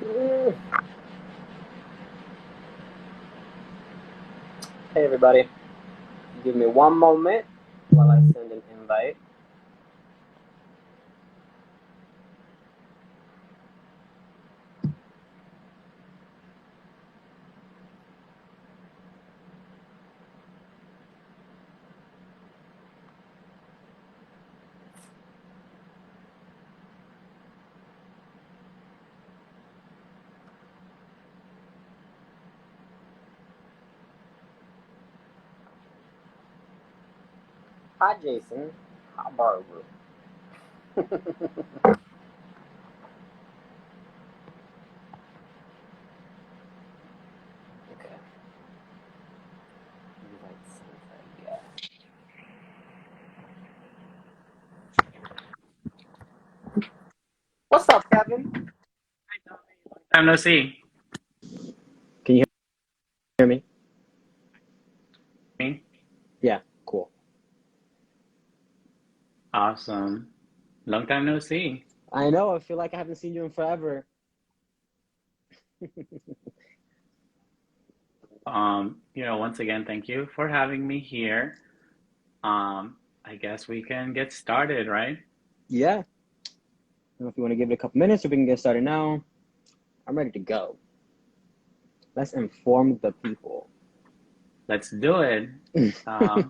Mm. Hey everybody, give me one moment while I send an invite. Hi Jason, how are you? Okay, invite sent, I guess. What's up, Kevin? Time no see. Can you hear me? Me? Yeah, cool. Awesome. Long time no see. I know, I feel like I haven't seen you in forever. Once again, thank you for having me here. I guess we can get started, right? Yeah, I don't know if you want to give it a couple minutes or we can get started now. I'm ready to go. Let's inform the people. Let's do it. Um,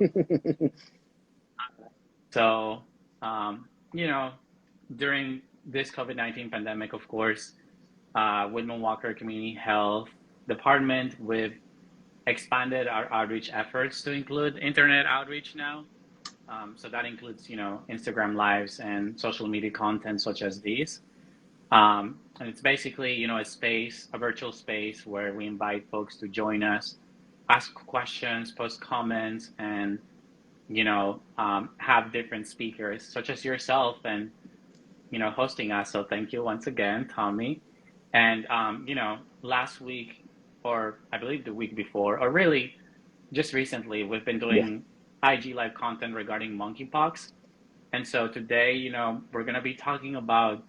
so, um, you know, during this COVID-19 pandemic, of course, Whitman-Walker Community Health Department, we've expanded our outreach efforts to include internet outreach now. So that includes, Instagram lives and social media content such as these. And it's basically, a virtual space where we invite folks to join us, ask questions, post comments, and, have different speakers such as yourself and, hosting us. So thank you once again, Tommy. And, last week, or I believe the week before, or really just recently, we've been Yeah. doing IG live content regarding monkeypox. And so today, we're going to be talking about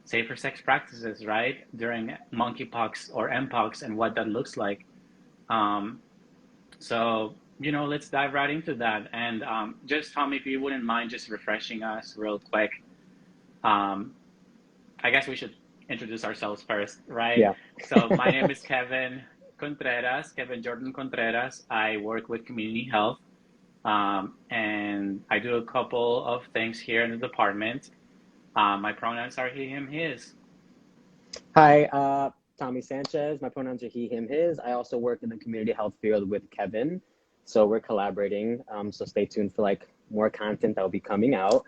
safer sex practices, right? During monkeypox or mpox and what that looks like. Um, let's dive right into that. And just, Tom, if you wouldn't mind just refreshing us real quick. Um, I guess we should introduce ourselves first, right? Yeah. So my name is Kevin Jordan Contreras. I work with community health. And I do a couple of things here in the department. My pronouns are he, him, his. Hi, Tommy Sanchez. My pronouns are he, him, his. I also work in the community health field with Kevin. So we're collaborating. So stay tuned for like more content that will be coming out.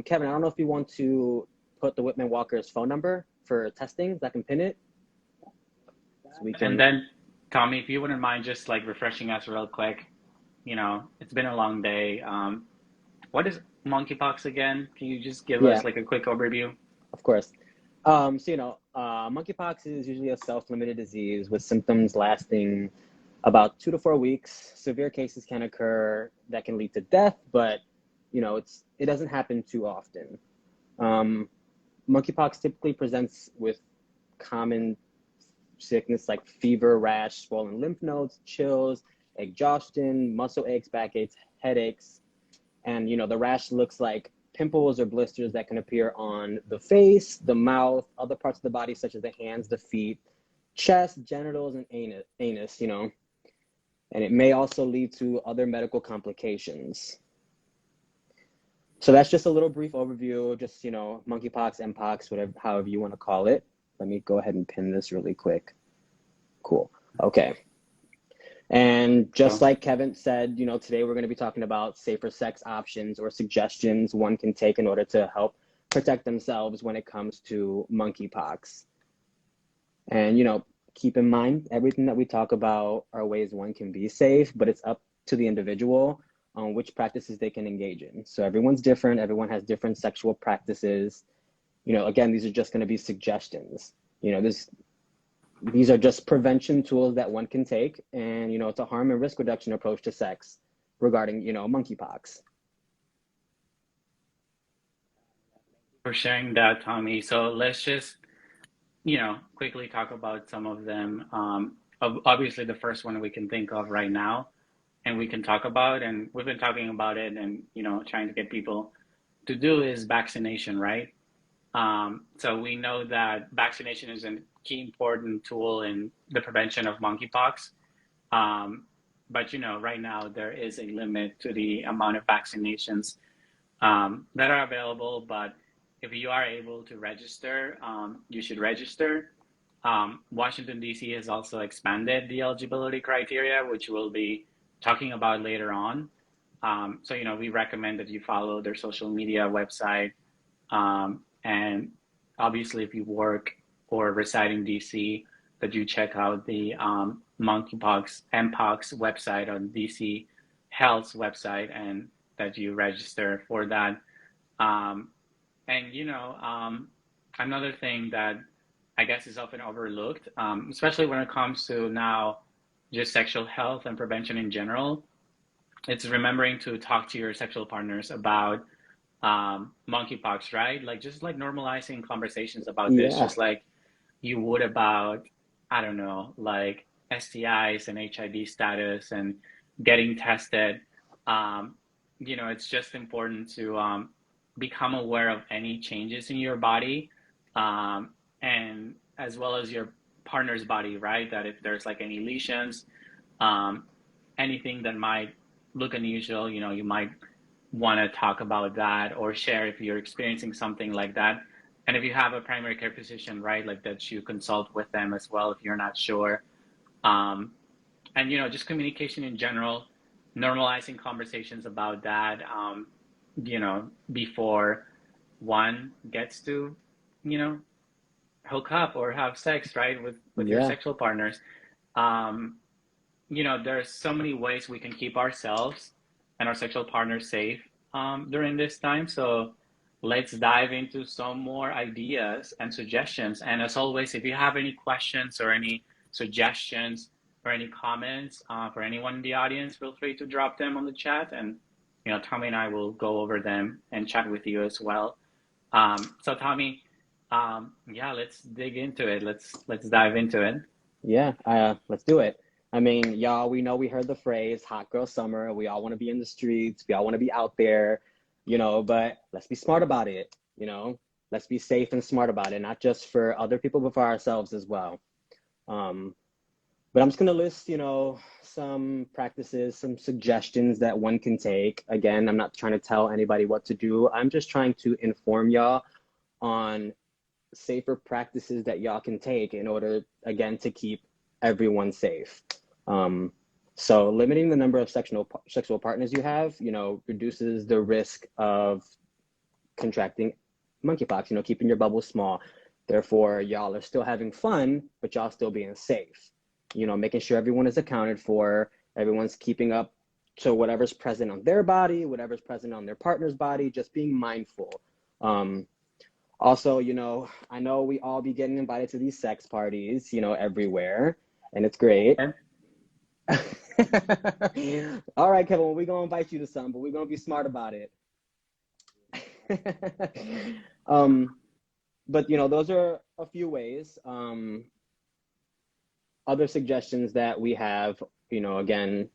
Kevin, I don't know if you want to put the Whitman-Walker's phone number for testing, so I can pin it. So we And can, then, Tommy, if you wouldn't mind just like refreshing us real quick, it's been a long day. What is monkeypox again? Can you just give yeah, us like a quick overview? of course. Monkeypox is usually a self-limited disease with symptoms lasting about 2 to 4 weeks. Severe cases can occur that can lead to death, but it doesn't happen too often. Um, Monkeypox typically presents with common sickness like fever, rash, swollen lymph nodes, chills, exhaustion, muscle aches, backaches, headaches, and the rash looks like pimples or blisters that can appear on the face, the mouth, other parts of the body such as the hands, the feet, chest, genitals, and anus. And it may also lead to other medical complications. So that's just a little brief overview of just, monkeypox, mpox, whatever, however you want to call it. Let me go ahead and pin this really quick. Cool. Okay. And just So, like Kevin said, today we're going to be talking about safer sex options or suggestions one can take in order to help protect themselves when it comes to monkeypox. And, keep in mind, everything that we talk about are ways one can be safe, but it's up to the individual on which practices they can engage in. So everyone's different. Everyone has different sexual practices. Again, these are just going to be suggestions. These are just prevention tools that one can take, and it's a harm and risk reduction approach to sex regarding monkeypox. for sharing that, Tommy. So let's just quickly talk about some of them. Obviously, the first one we can think of right now, and we can talk about, and we've been talking about it, and trying to get people to do is vaccination, right? So we know that vaccination is a key important tool in the prevention of monkeypox. Um, but right now there is a limit to the amount of vaccinations that are available. But if you are able to register, you should register. Washington, D.C. has also expanded the eligibility criteria, which we'll be talking about later on. So, we recommend that you follow their social media website. And obviously, if you work or reside in DC, that you check out the Monkeypox, Mpox website on DC Health's website, and that you register for that. Um, and another thing that I guess is often overlooked, especially when it comes to now just sexual health and prevention in general, it's remembering to talk to your sexual partners about monkeypox, right? Like just like normalizing conversations about this, Yeah. just like you would about, I don't know, like STIs and HIV status and getting tested. Um, it's just important to become aware of any changes in your body, and as well as your partner's body, right? That if there's like any lesions, um, anything that might look unusual, you might want to talk about that or share if you're experiencing something like that. And if you have a primary care physician, right, like that you consult with them as well if you're not sure. Um, and, just communication in general, normalizing conversations about that, before one gets to, you know, hook up or have sex, right, with your Yeah. sexual partners. Um, there's so many ways we can keep ourselves and our sexual partners safe during this time. So let's dive into some more ideas and suggestions. And as always, if you have any questions or any suggestions or any comments for anyone in the audience, feel free to drop them on the chat, and Tommy and I will go over them and chat with you as well. So Tommy, yeah, let's dig into it. Let's dive into it. Yeah. Let's do it. I mean, y'all, we know we heard the phrase hot girl summer. We all want to be in the streets. We all want to be out there, but let's be smart about it, Let's be safe and smart about it, not just for other people, but for ourselves as well. Um, but I'm just going to list, some practices, some suggestions that one can take. Again, I'm not trying to tell anybody what to do. I'm just trying to inform y'all on safer practices that y'all can take in order, again, to keep everyone safe. Um, so limiting the number of sexual partners you have, reduces the risk of contracting monkeypox, keeping your bubble small. Therefore, y'all are still having fun, but y'all still being safe. Making sure everyone is accounted for, everyone's keeping up to whatever's present on their body, whatever's present on their partner's body, just being mindful. Also, I know we all be getting invited to these sex parties, everywhere, and it's great. Okay? All right, Kevin, we're gonna invite you to some, but we're gonna be smart about it. um, but those are a few ways. Other suggestions that we have, again,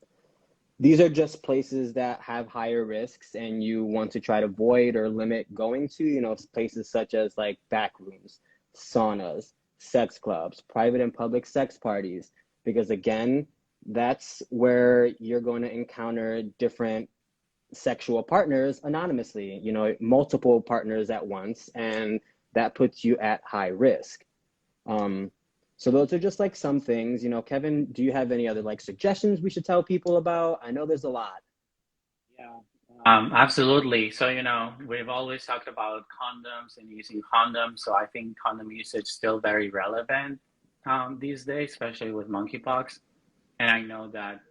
these are just places that have higher risks and you want to try to avoid or limit going to, places such as like back rooms, saunas, sex clubs, private and public sex parties, because again, that's where you're going to encounter different sexual partners anonymously, multiple partners at once, and that puts you at high risk. Um, so those are just like some things, Kevin, do you have any other like suggestions we should tell people about? I know there's a lot. Yeah. Absolutely. So, we've always talked about condoms and using condoms. So I think condom usage is still very relevant these days, especially with monkeypox. And I know that,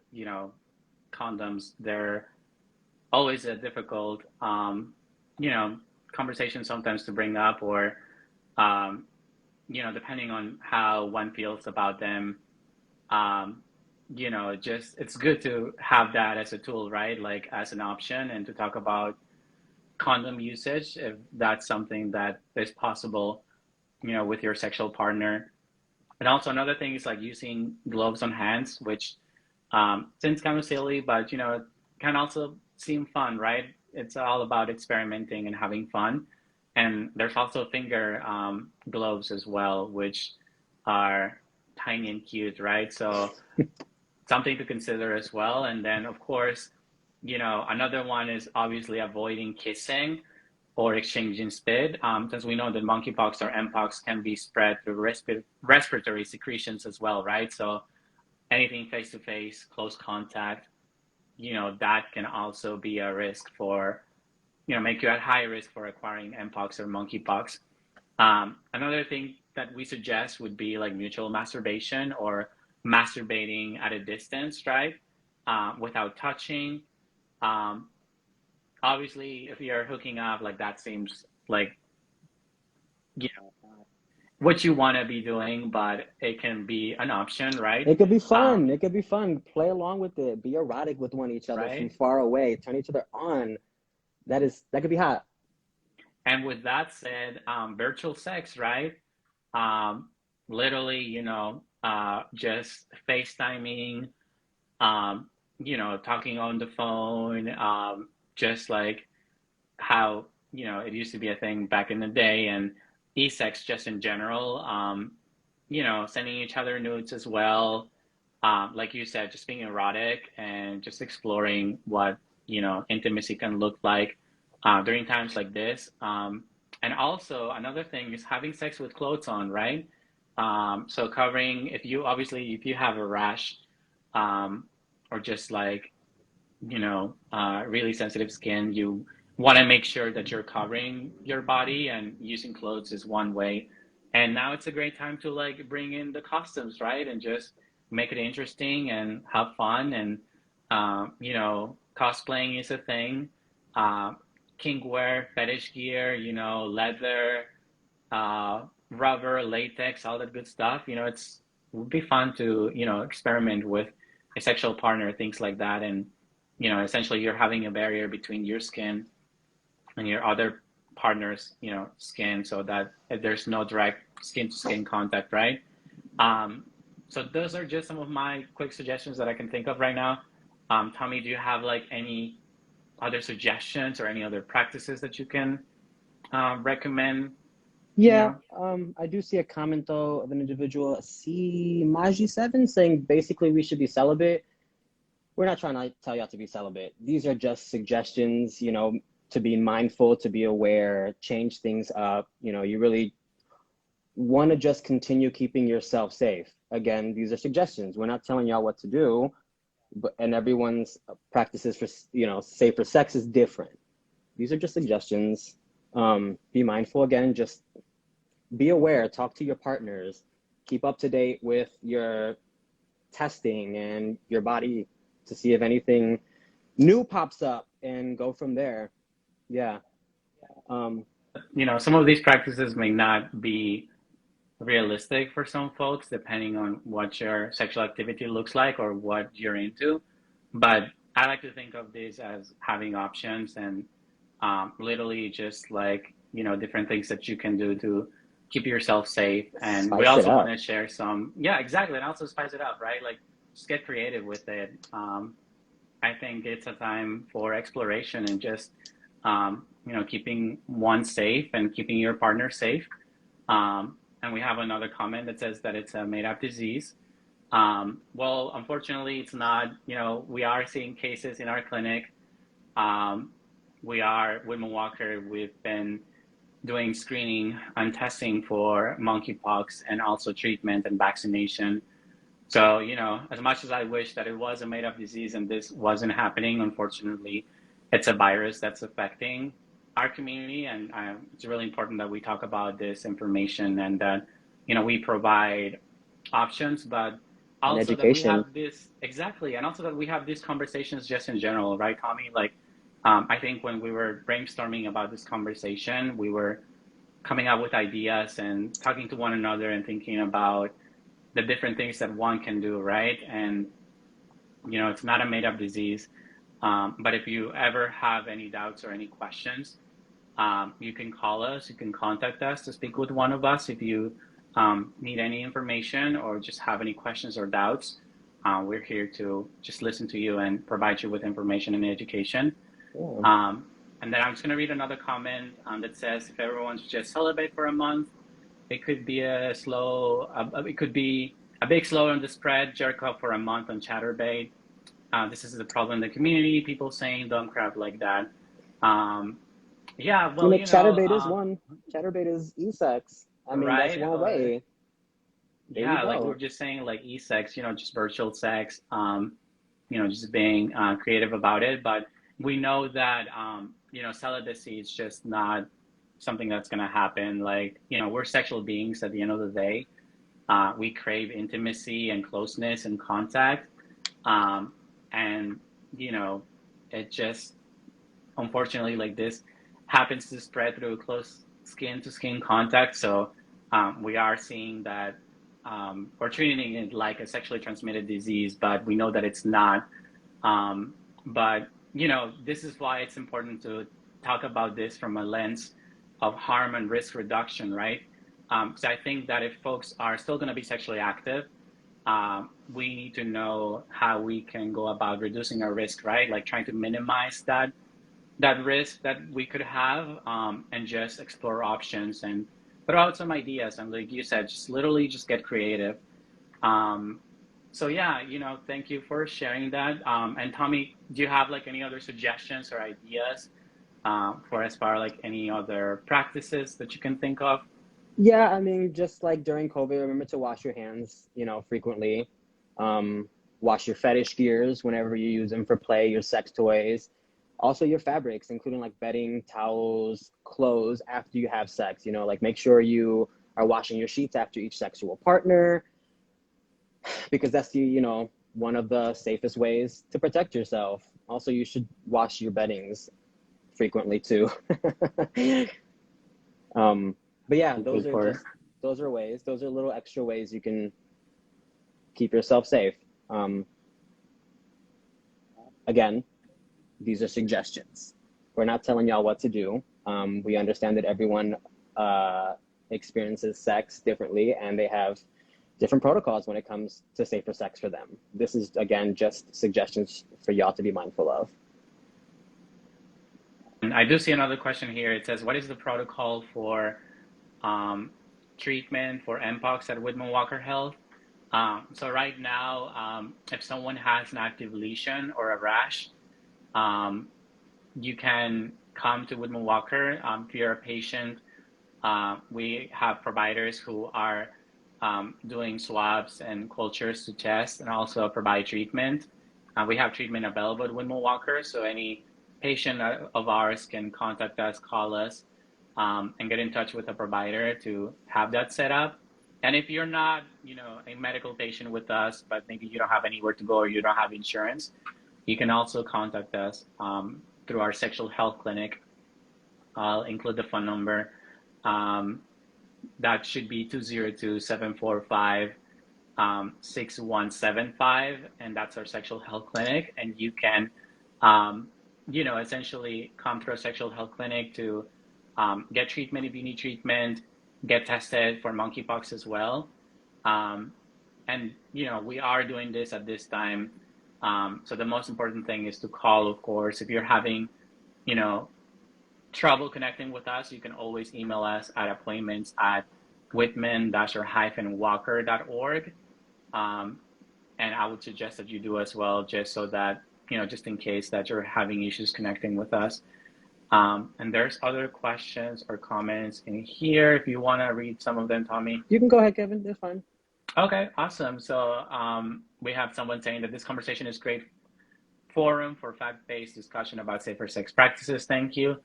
condoms, they're always a difficult, you know, conversation sometimes to bring up, or, um, depending on how one feels about them, um, just it's good to have that as a tool, right? Like as an option, and to talk about condom usage if that's something that is possible. with your sexual partner. And also another thing is like using gloves on hands, which seems kind of silly, but it can also seem fun, right? It's all about experimenting and having fun. And there's also finger gloves as well, which are tiny and cute, right? So something to consider as well. And then, of course, another one is obviously avoiding kissing or exchanging spit, since we know that monkeypox or mpox can be spread through respiratory secretions as well, right? So anything face to face, close contact, that can also be a risk for, make you at high risk for acquiring mpox or monkeypox. Another thing that we suggest would be like mutual masturbation or masturbating at a distance, right? Without touching. Um, Obviously, if you're hooking up, like that seems like, you know, what you want to be doing, but it can be an option, right? It could be Um, fun. It could be fun. Play along with it. Be erotic with one each other from right? far away. Turn each other on. That could be hot. And with that said, virtual sex, right? Um, Literally, just FaceTiming, talking on the phone, just like how, it used to be a thing back in the day, and e-sex just in general, sending each other nudes as well. Like you said, just being erotic and just exploring what, intimacy can look like during times like this. And also another thing is having sex with clothes on, right? So covering, if you have a rash, um, or just like, really sensitive skin, you want to make sure that you're covering your body, and using clothes is one way. And now it's a great time to like bring in the costumes, right? And just make it interesting and have fun. And, cosplaying is a thing. Uh, Kink wear, fetish gear, leather, rubber, latex, all that good stuff. It would be fun to, experiment with a sexual partner, things like that. And, essentially you're having a barrier between your skin and your other partner's, skin, so that there's no direct skin to skin contact, right? Um, so those are just some of my quick suggestions that I can think of right now. Tommy, do you have like any other suggestions or any other practices that you can recommend, you Yeah, know? I do see a comment though of an individual, C Maji7, saying basically we should be celibate. We're not trying to tell y'all to be celibate. These are just suggestions, to be mindful, to be aware, change things up. You really want to just continue keeping yourself safe. Again, these are suggestions. We're not telling y'all what to do, but and everyone's practices for safer sex is different. These are just suggestions. Be mindful again. Just be aware. Talk to your partners. Keep up to date with your testing and your body to see if anything new pops up, and go from there. Yeah. Um, Some of these practices may not be realistic for some folks, depending on what your sexual activity looks like or what you're into. But I like to think of this as having options, and literally just like, different things that you can do to keep yourself safe. And we Spice it also want up. to share some, yeah, exactly. And also spice it up, right? Like just get creative with it. I think it's a time for exploration and just, keeping one safe and keeping your partner safe. And we have another comment that says that it's a made up disease. Well, unfortunately, it's not. We are seeing cases in our clinic. Um, we are Whitman-Walker. We've been doing screening and testing for monkeypox, and also treatment and vaccination. So, as much as I wish that it was a made up disease and this wasn't happening, unfortunately, it's a virus that's affecting our community. And it's really important that we talk about this information, and that, we provide options, but And also that we education. have this, exactly. And also that we have these conversations just in general, right, Tommy? Like, I think when we were brainstorming about this conversation, we were coming up with ideas and talking to one another and thinking about the different things that one can do, right? And, it's not a made up disease. But if you ever have any doubts or any questions, You can call us, you can contact us to speak with one of us if you need any information or just have any questions or doubts. We're here to just listen to you and provide you with information and education. Yeah. Um, and then I'm just going to read another comment that says, if everyone's just celibate for a month, it could be it could be a big slow on the spread, jerk off for a month on Chatterbait. This is the problem in the community, people saying dumb crap like that. Um, yeah, I well, mean, Chatterbait is one. Chatterbait is e-sex. I mean, that's right? one way. There you Yeah, like we were go. just saying, like e-sex, just virtual sex, just being creative about it. But we know that, celibacy is just not something that's going to happen. Like, we're sexual beings at the end of the day. We crave intimacy and closeness and contact. Um, and, you know, it just, unfortunately, like this happens to spread through close skin to skin contact. So we are seeing that we're treating it like a sexually transmitted disease, but we know that it's not. But this is why it's important to talk about this from a lens of harm and risk reduction, right? Because I think that if folks are still going to be sexually active, we need to know how we can go about reducing our risk, right? Like trying to minimize that risk that we could have, and just explore options and throw out some ideas. And like you said, just literally just get creative. Um, so yeah, thank you for sharing that. And Tommy, do you have like any other suggestions or ideas for as far like any other practices that you can think of? Yeah, I mean, just like during COVID, remember to wash your hands, frequently. Wash your fetish gears whenever you use them for play, your sex toys. Also your fabrics, including like bedding, towels, clothes after you have sex, like make sure you are washing your sheets after each sexual partner, because that's one of the safest ways to protect yourself. Also, you should wash your beddings frequently too. But yeah, Thank you for those are little extra ways you can keep yourself safe. Um, Again, these are suggestions. We're not telling y'all what to do. We understand that everyone experiences sex differently and they have different protocols when it comes to safer sex for them. This is, again, just suggestions for y'all to be mindful of. And I do see another question here. It says, what is the protocol for um, treatment for Mpox at Whitman-Walker Health? So right now, if someone has an active lesion or a rash, um, you can come to Whitman-Walker. If you're a patient, we have providers who are doing swabs and cultures to test and also provide treatment. We have treatment available at Whitman-Walker, so any patient of ours can contact us, call us, and get in touch with a provider to have that set up. And if you're not, a medical patient with us, but maybe you don't have anywhere to go or you don't have insurance, you can also contact us through our sexual health clinic. I'll include the phone number. Um, that should be 202-745 6175, and that's our sexual health clinic. And you can, essentially come through a sexual health clinic to get treatment if you need treatment, get tested for monkeypox as well. Um, and, we are doing this at this time. So the most important thing is to call, of course. If you're having, you know, trouble connecting with us, you can always email us at appointments@whitman-walker.org. Um, and I would suggest that you do as well, just so that, just in case that you're having issues connecting with us. And there's other questions or comments in here if you want to read some of them, Tommy. You can go ahead, Kevin. That's fine. Okay, awesome. So we have someone saying that this conversation is great forum for fact-based discussion about safer sex practices. Thank you.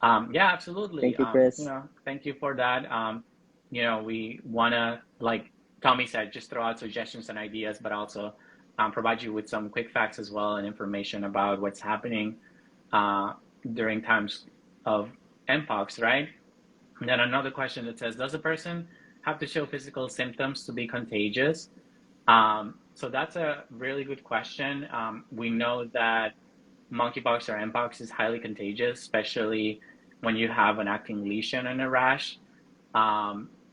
Yeah, absolutely. Thank you, Chris. Thank you for that. We want to, like Tommy said, just throw out suggestions and ideas, but also provide you with some quick facts as well and information about what's happening uh, during times of Mpox, right? And then another question that says, does a person have to show physical symptoms to be contagious? So that's a really good question. We know that monkeypox or mpox is highly contagious, especially when you have an acting lesion and a rash.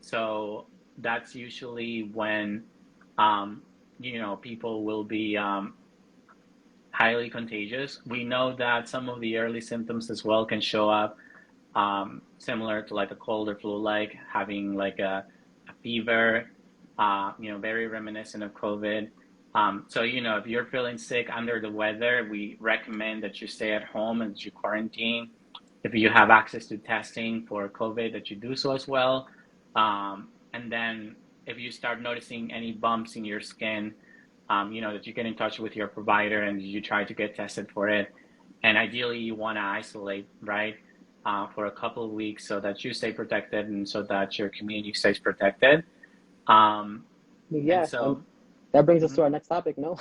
So that's usually when people will be highly contagious. We know that some of the early symptoms as well can show up similar to like a cold or flu, like having like a fever, very reminiscent of COVID. So, if you're feeling sick under the weather, we recommend that you stay at home and that you quarantine. If you have access to testing for COVID, that you do so as well. And then if you start noticing any bumps in your skin, that you get in touch with your provider and you try to get tested for it. And ideally, you want to isolate, right, for a couple of weeks so that you stay protected and so that your community stays protected. Um, and Yeah, and so, that brings us mhm. to our next topic, no?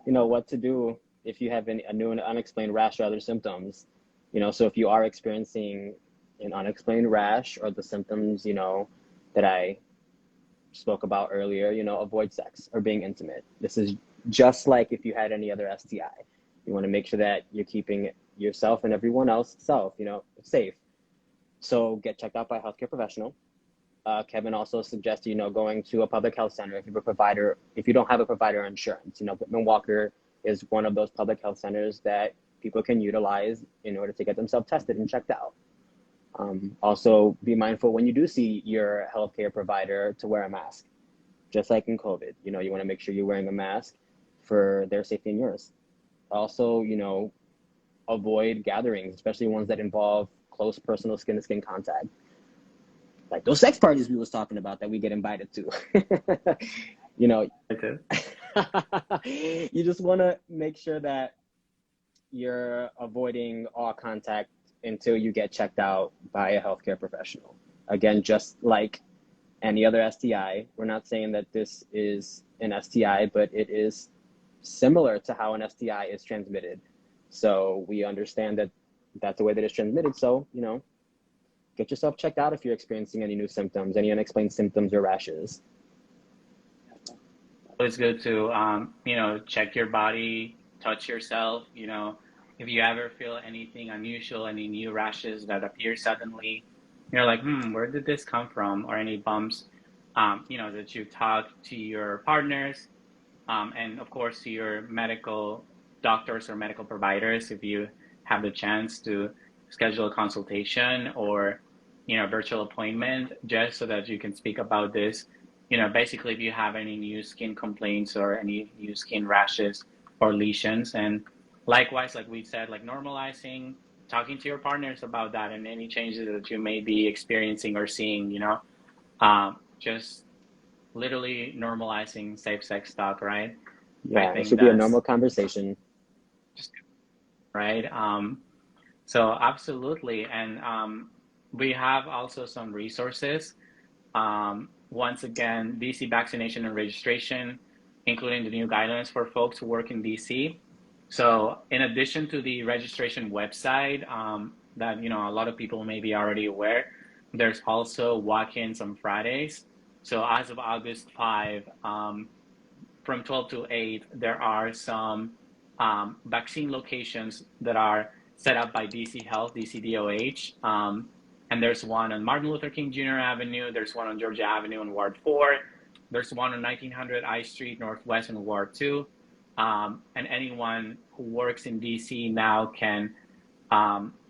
What to do if you have a new and unexplained rash or other symptoms. So if you are experiencing an unexplained rash or the symptoms, that I spoke about earlier, avoid sex or being intimate. This is just like if you had any other STI. You want to make sure that you're keeping yourself and everyone else safe. So get checked out by a healthcare professional. Kevin also suggested, going to a public health center if you don't have a provider insurance. Whitman-Walker is one of those public health centers that people can utilize in order to get themselves tested and checked out. Also, be mindful when you do see your healthcare provider to wear a mask, just like in COVID. You want to make sure you're wearing a mask for their safety and yours. Also, avoid gatherings, especially ones that involve close personal skin to skin contact, like those sex parties we was talking about that we get invited to. you know, Okay. you just want to make sure that you're avoiding all contact until you get checked out by a healthcare professional. Again, just like any other STI, we're not saying that this is an STI, but it is similar to how an STI is transmitted. So we understand that that's the way that it's transmitted. So, get yourself checked out if you're experiencing any new symptoms, any unexplained symptoms or rashes. Always good to, check your body, touch yourself. If you ever feel anything unusual, any new rashes that appear suddenly, you're like, where did this come from? Or any bumps, that you talk to your partners, and of course to your medical doctors or medical providers if you have the chance to schedule a consultation or virtual appointment just so that you can speak about this. Basically if you have any new skin complaints or any new skin rashes or lesions, and likewise, like we said, like normalizing talking to your partners about that and any changes that you may be experiencing or seeing, just literally normalizing safe sex talk, right? I Yeah, it think should be a normal that's conversation. just right. So absolutely, and we have also some resources. Once again, DC vaccination and registration, including the new guidelines for folks who work in DC. So in addition to the registration website, that a lot of people may be already aware, there's also walk-ins on Fridays. So as of August 5, from 12 to 8, there are some vaccine locations that are set up by DC Health, DC DOH. And there's one on Martin Luther King Jr. Avenue. There's one on Georgia Avenue in Ward 4. There's one on 1900 I Street Northwest in Ward 2. And anyone who works in DC now can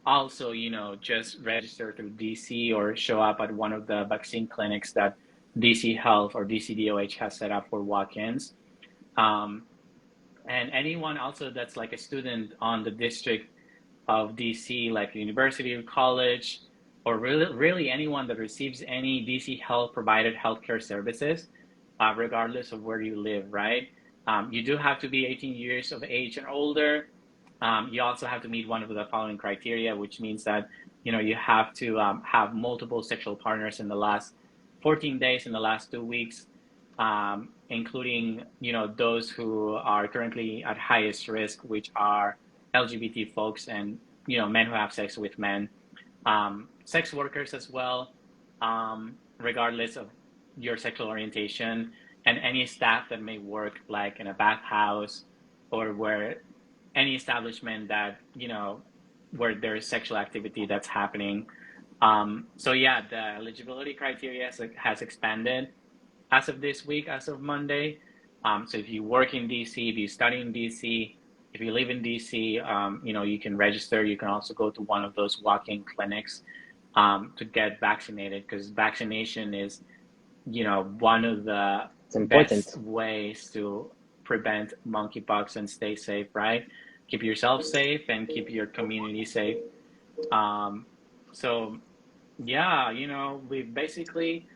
also, just register through DC or show up at one of the vaccine clinics that DC Health or DC DOH has set up for walk-ins. Um, and anyone also that's like a student on the district of DC, like university or college, or really anyone that receives any DC Health provided healthcare services, regardless of where you live, right? You do have to be 18 years of age and older. You also have to meet one of the following criteria, which means that you have to have multiple sexual partners in the last 14 days in the last 2 weeks, including those who are currently at highest risk, which are LGBT folks and men who have sex with men, sex workers as well, regardless of your sexual orientation, and any staff that may work like in a bathhouse or where any establishment that where there is sexual activity that's happening. So yeah, the eligibility criteria has expanded as of this week, as of Monday. So if you work in DC, if you study in DC, if you live in DC, you can register. You can also go to one of those walk-in clinics to get vaccinated, because vaccination is, one of the It's best important. ways to prevent monkeypox and stay safe, right? Keep yourself safe and keep your community safe. Um, so yeah, we've basically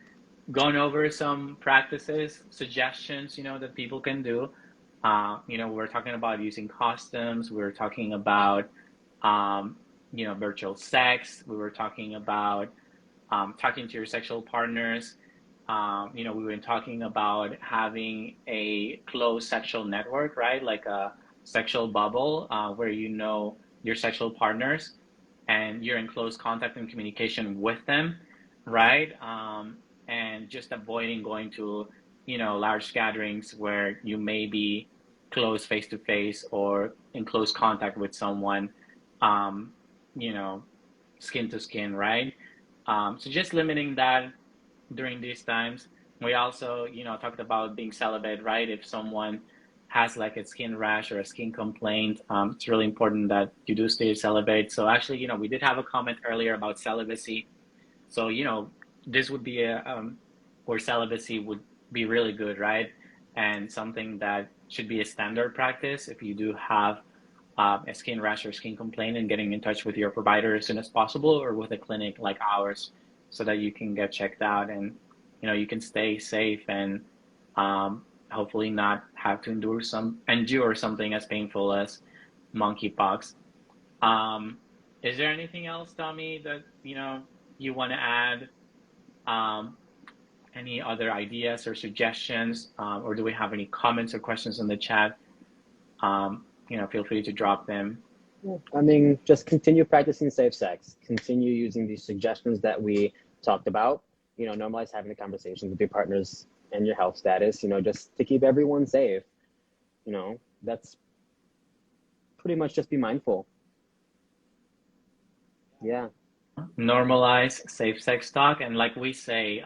gone over some practices, suggestions, that people can do. We're talking about using costumes. We're talking about, um, virtual sex. We were talking about talking to your sexual partners. We've been talking about having a closed sexual network, right? Like a sexual bubble where you know your sexual partners and you're in close contact and communication with them, right? And just avoiding going to, large gatherings where you may be close face to face or in close contact with someone, um, you know, skin to skin, right? So just limiting that during these times. We also, talked about being celibate, right? If someone has like a skin rash or a skin complaint, it's really important that you do stay celibate. So actually, we did have a comment earlier about celibacy. So, this would be where celibacy would be really good, right? And something that should be a standard practice if you do have a skin rash or skin complaint, and getting in touch with your provider as soon as possible, or with a clinic like ours, so that you can get checked out and you can stay safe and hopefully not have to endure something as painful as monkeypox. Um, is there anything else, Tommy, that you want to add? Um, any other ideas or suggestions, or do we have any comments or questions in the chat? Feel free to drop them. Yeah. I mean, just continue practicing safe sex. Continue using these suggestions that we talked about. Normalize having a conversation with your partners and your health status, just to keep everyone safe. That's pretty much, just be mindful. Yeah. Normalize safe sex talk, and like we say,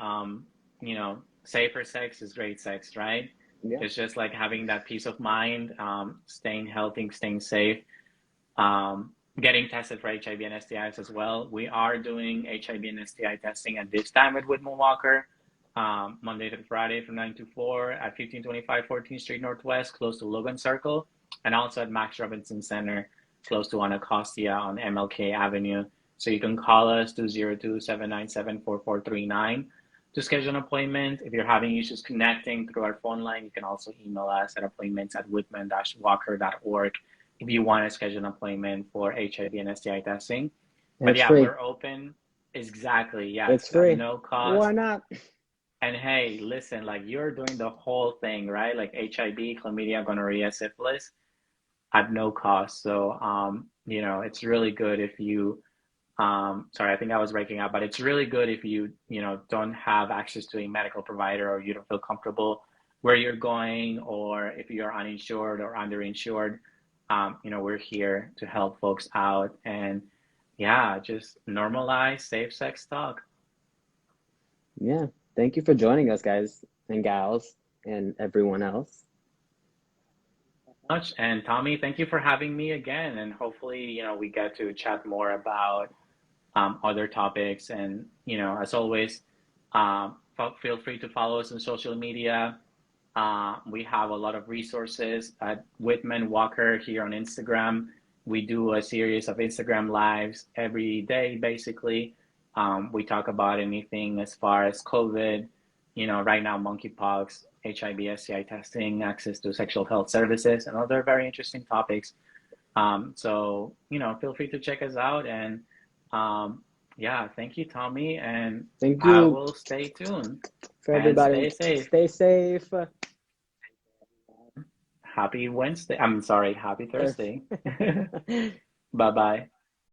safer sex is great sex, right? Yeah. It's just like having that peace of mind, staying healthy, staying safe, getting tested for HIV and STIs as well. We are doing HIV and STI testing at this time at Whitman-Walker, Monday to Friday from 9 to 4 at 1525 14th Street Northwest, close to Logan Circle, and also at Max Robinson Center, close to Anacostia on MLK Avenue. So you can call us 202-797-4439 to schedule an appointment. If you're having issues connecting through our phone line, you can also email us at appointments@whitman-walker.org if you want to schedule an appointment for HIV and STI testing. And But it's yeah, free. we're open. Exactly. Yeah, It's it's at free. no Why cost. not? And hey, listen, like you're doing the whole thing, right? Like HIV, chlamydia, gonorrhea, syphilis at no cost. So, it's really good if you, sorry, I think I was breaking up, but it's really good if you, don't have access to a medical provider, or you don't feel comfortable where you're going, or if you're uninsured or underinsured. We're here to help folks out, and yeah, just normalize safe sex talk. Yeah. Thank you for joining us, guys and gals, and everyone else. Much. And Tommy, thank you for having me again. And hopefully, we get to chat more about other topics. And, as always, feel free to follow us on social media. We have a lot of resources at Whitman-Walker here on Instagram. We do a series of Instagram lives every day, basically. We talk about anything as far as COVID, right now, monkeypox, HIV, STI testing, access to sexual health services, and other very interesting topics. So, feel free to check us out. And yeah, thank you, Tommy. And Thank I you will stay tuned for and everybody. stay safe. Stay safe. Happy Wednesday. I'm sorry, happy Thursday. Bye bye.